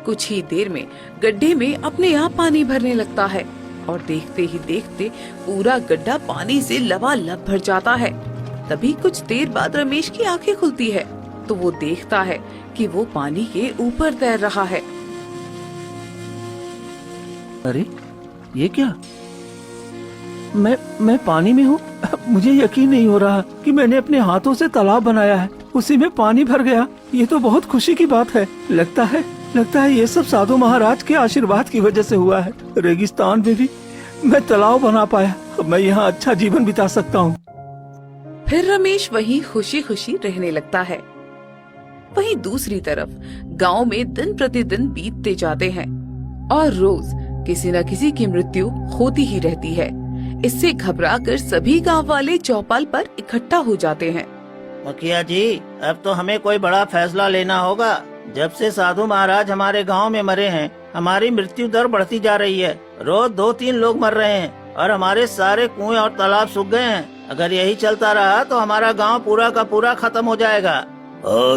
कुछ ही देर में गड्ढे में अपने आप पानी भरने लगता है और देखते ही देखते पूरा गड्ढा पानी से लबालब भर जाता है। तभी कुछ देर बाद रमेश की आंखें खुलती है तो वो देखता है कि वो पानी के ऊपर तैर रहा है। अरे ये क्या, मैं पानी में हूँ। मुझे यकीन नहीं हो रहा कि मैंने अपने हाथों से तालाब बनाया है, उसी में पानी भर गया। ये तो बहुत खुशी की बात है। लगता है ये सब साधु महाराज के आशीर्वाद की वजह से हुआ है। रेगिस्तान में भी मैं तालाब बना पाया। अब मैं यहाँ अच्छा जीवन बिता सकता हूँ। फिर रमेश वहीं खुशी खुशी रहने लगता है। वहीं दूसरी तरफ गांव में दिन प्रतिदिन बीतते जाते हैं और रोज किसी न किसी की मृत्यु होती ही रहती है। इससे घबराकर सभी गांव वाले चौपाल पर इकट्ठा हो जाते हैं। मुखिया जी, अब तो हमें कोई बड़ा फैसला लेना होगा। जब से साधु महाराज हमारे गांव में मरे हैं, हमारी मृत्यु दर बढ़ती जा रही है। रोज 2-3 लोग मर रहे हैं और हमारे सारे कुएं और तालाब सूख गए हैं। अगर यही चलता रहा तो हमारा गांव पूरा का पूरा खत्म हो जाएगा।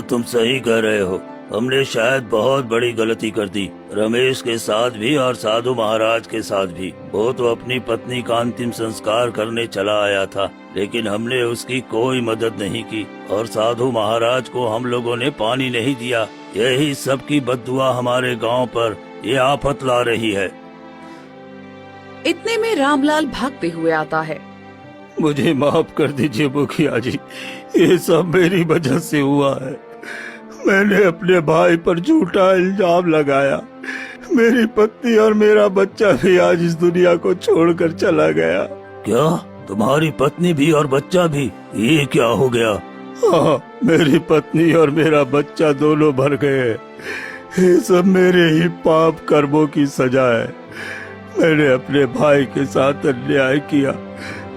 तुम सही कह रहे हो। हमने शायद बहुत बड़ी गलती कर दी, रमेश के साथ भी और साधु महाराज के साथ भी। वो तो अपनी पत्नी का अंतिम संस्कार करने चला आया था, लेकिन हमने उसकी कोई मदद नहीं की और साधु महाराज को हम लोगों ने पानी नहीं दिया। यही सब की बद्दुआ हमारे गांव पर ये आफत ला रही है। इतने में रामलाल भागते हुए आता है। मुझे माफ कर दीजिए मुखिया जी, ये सब मेरी वजह से हुआ है। मैंने अपने भाई पर झूठा इल्जाम लगाया। मेरी पत्नी और मेरा बच्चा भी आज इस दुनिया को छोड़कर चला गया। क्या तुम्हारी पत्नी भी और बच्चा भी? ये क्या हो गया? हाँ, मेरी पत्नी और मेरा बच्चा दोनों मर गए। ये सब मेरे ही पाप कर्मों की सजा है। मैंने अपने भाई के साथ अन्याय किया,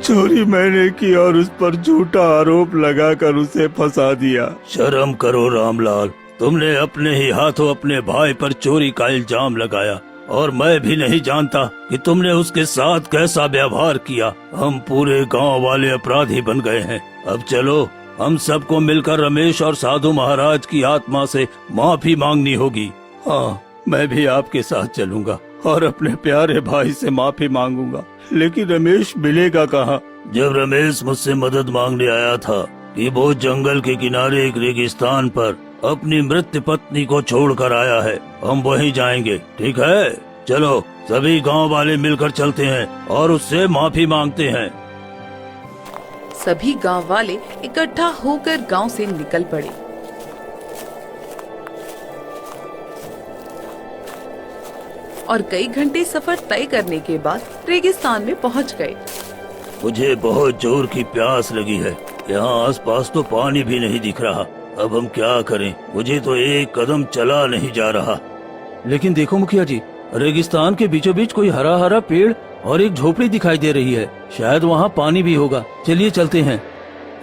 चोरी मैंने की और उस पर झूठा आरोप लगाकर उसे फंसा दिया। शर्म करो रामलाल, तुमने अपने ही हाथों अपने भाई पर चोरी का इल्जाम लगाया और मैं भी नहीं जानता कि तुमने उसके साथ कैसा व्यवहार किया। हम पूरे गांव वाले अपराधी बन गए हैं। अब चलो, हम सबको मिलकर रमेश और साधु महाराज की आत्मा से माफी मांगनी होगी। हाँ, मैं भी आपके साथ चलूंगा और अपने प्यारे भाई से माफी मांगूंगा। लेकिन रमेश मिलेगा कहाँ? जब रमेश मुझसे मदद मांगने आया था कि वो जंगल के किनारे एक रेगिस्तान पर अपनी मृत पत्नी को छोड़कर आया है, हम वहीं जाएंगे। ठीक है, चलो सभी गांव वाले मिलकर चलते हैं और उससे माफी मांगते हैं। सभी गांव वाले इकट्ठा होकर गांव से निकल पड़े। और कई घंटे सफर तय करने के बाद रेगिस्तान में पहुंच गए। मुझे बहुत जोर की प्यास लगी है। यहाँ आसपास तो पानी भी नहीं दिख रहा। अब हम क्या करें? मुझे तो एक कदम चला नहीं जा रहा। लेकिन देखो मुखिया जी, रेगिस्तान के बीचों बीच कोई हरा हरा पेड़ और एक झोपड़ी दिखाई दे रही है। शायद वहाँ पानी भी होगा। चलिए चलते हैं।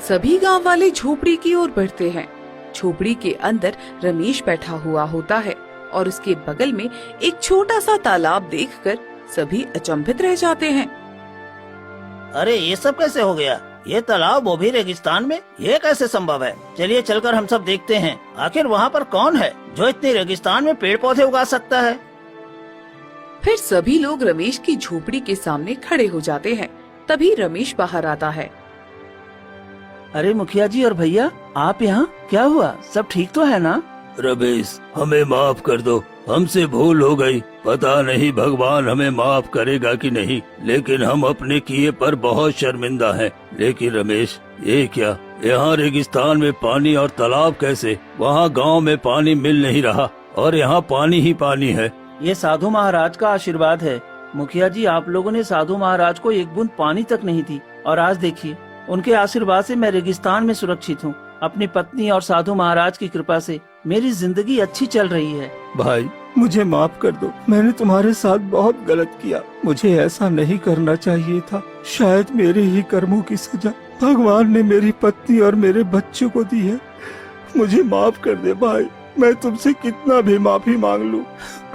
सभी गांव वाले झोपड़ी की ओर बढ़ते हैं। झोपड़ी के अंदर रमेश बैठा हुआ होता है और उसके बगल में एक छोटा सा तालाब देखकर सभी अचंभित रह जाते हैं। अरे ये सब कैसे हो गया? ये तालाब वो भी रेगिस्तान में, ये कैसे संभव है? चलिए चलकर हम सब देखते हैं। आखिर वहाँ पर कौन है जो इतनी रेगिस्तान में पेड़ पौधे उगा सकता है? फिर सभी लोग रमेश की झोपड़ी के सामने खड़े हो जाते हैं। तभी रमेश बाहर आता है। अरे मुखिया जी और भैया, आप यहाँ? क्या हुआ? सब ठीक तो है ना? रमेश, हमें माफ कर दो, हमसे भूल हो गई। पता नहीं भगवान हमें माफ करेगा कि नहीं, लेकिन हम अपने किए पर बहुत शर्मिंदा हैं। लेकिन रमेश, ये क्या? यहाँ रेगिस्तान में पानी और तालाब कैसे? वहाँ गांव में पानी मिल नहीं रहा और यहाँ पानी ही पानी है। ये साधु महाराज का आशीर्वाद है। मुखिया जी, आप लोगों ने साधु महाराज को एक बूंद पानी तक नहीं दी और आज देखिए, उनके आशीर्वाद से मैं रेगिस्तान में सुरक्षित हूँ। अपनी पत्नी और साधु महाराज की कृपा से मेरी जिंदगी अच्छी चल रही है। भाई, मुझे माफ कर दो। मैंने तुम्हारे साथ बहुत गलत किया। मुझे ऐसा नहीं करना चाहिए था। शायद मेरे ही कर्मों की सजा भगवान ने मेरी पत्नी और मेरे बच्चों को दी है। मुझे माफ कर दे भाई। मैं तुमसे कितना भी माफी मांग लूं,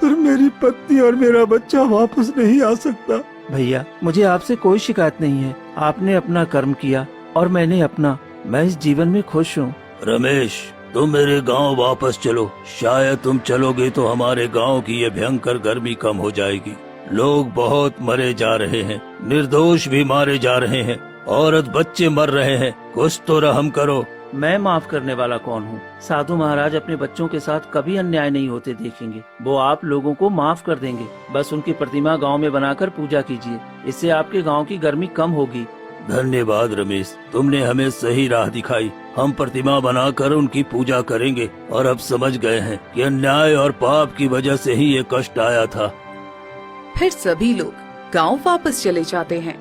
पर मेरी पत्नी और मेरा बच्चा वापस नहीं आ सकता। भैया, मुझे आपसे कोई शिकायत नहीं है। आपने अपना कर्म किया और मैंने अपना। मैं इस जीवन में खुश हूँ। रमेश, तुम मेरे गांव वापस चलो। शायद तुम चलोगे तो हमारे गांव की ये भयंकर गर्मी कम हो जाएगी। लोग बहुत मरे जा रहे हैं, निर्दोष भी मारे जा रहे हैं, औरत बच्चे मर रहे हैं। कुछ तो रहम करो। मैं माफ करने वाला कौन हूँ? साधु महाराज अपने बच्चों के साथ कभी अन्याय नहीं होते देखेंगे। वो आप लोगों को माफ कर देंगे। बस उनकी प्रतिमा गांव में बनाकर पूजा कीजिए, इससे आपके गांव की गर्मी कम होगी। धन्यवाद रमेश, तुमने हमें सही राह दिखाई। हम प्रतिमा बनाकर उनकी पूजा करेंगे और अब समझ गए हैं कि अन्याय और पाप की वजह से ही ये कष्ट आया था। फिर सभी लोग गांव वापस चले जाते हैं।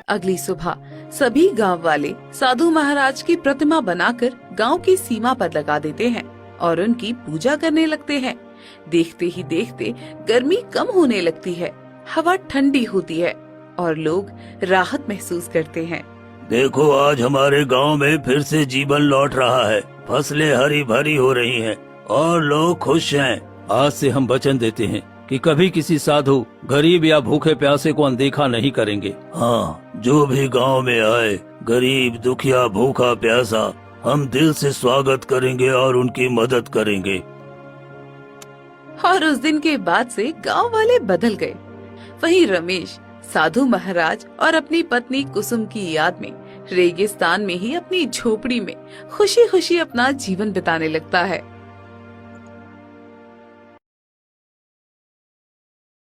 अगली सुबह सभी गांव वाले साधु महाराज की प्रतिमा बनाकर गांव की सीमा पर लगा देते हैं और उनकी पूजा करने लगते हैं। देखते ही देखते गर्मी कम होने लगती है, हवा ठंडी होती है और लोग राहत महसूस करते हैं। देखो, आज हमारे गांव में फिर से जीवन लौट रहा है। फसलें हरी भरी हो रही हैं और लोग खुश हैं। आज से हम वचन देते हैं कि कभी किसी साधु, गरीब या भूखे प्यासे को अनदेखा नहीं करेंगे। हाँ, जो भी गांव में आए, गरीब, दुखिया, भूखा, प्यासा, हम दिल से स्वागत करेंगे और उनकी मदद करेंगे। और उस दिन के बाद से गांव वाले बदल गए। वहीं रमेश साधु महाराज और अपनी पत्नी कुसुम की याद में रेगिस्तान में ही अपनी झोपड़ी में खुशी खुशी अपना जीवन बिताने लगता है।